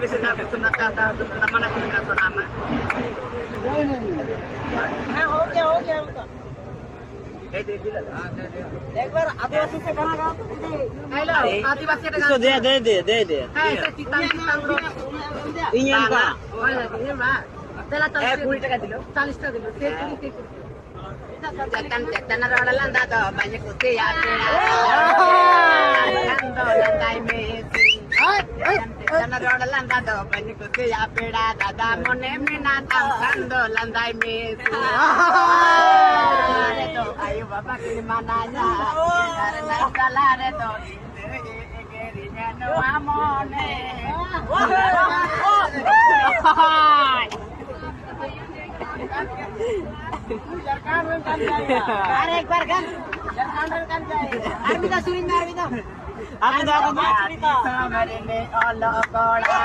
बेसे जाबे तो ना मना कर तो ना हां हो गया उनका दे एक बार आदिवासी से गाना गा हेलो आदिवासी का गाना दे हां ऐसा चितांग इंजन का ये बा तेला तो 20 টাকা দিলো 40 টাকা দিলো Jatan rodalan dato banyak putih ya peda landai mesi Jatan rodalan dato banyak putih ya peda dada mone minatang sando landai mesi Reto ayo bapak kini mananya karena salah reto gerinya no amone अरे एक बार kan kan Armita suring na Armita Armita ako Armita samare ne all kola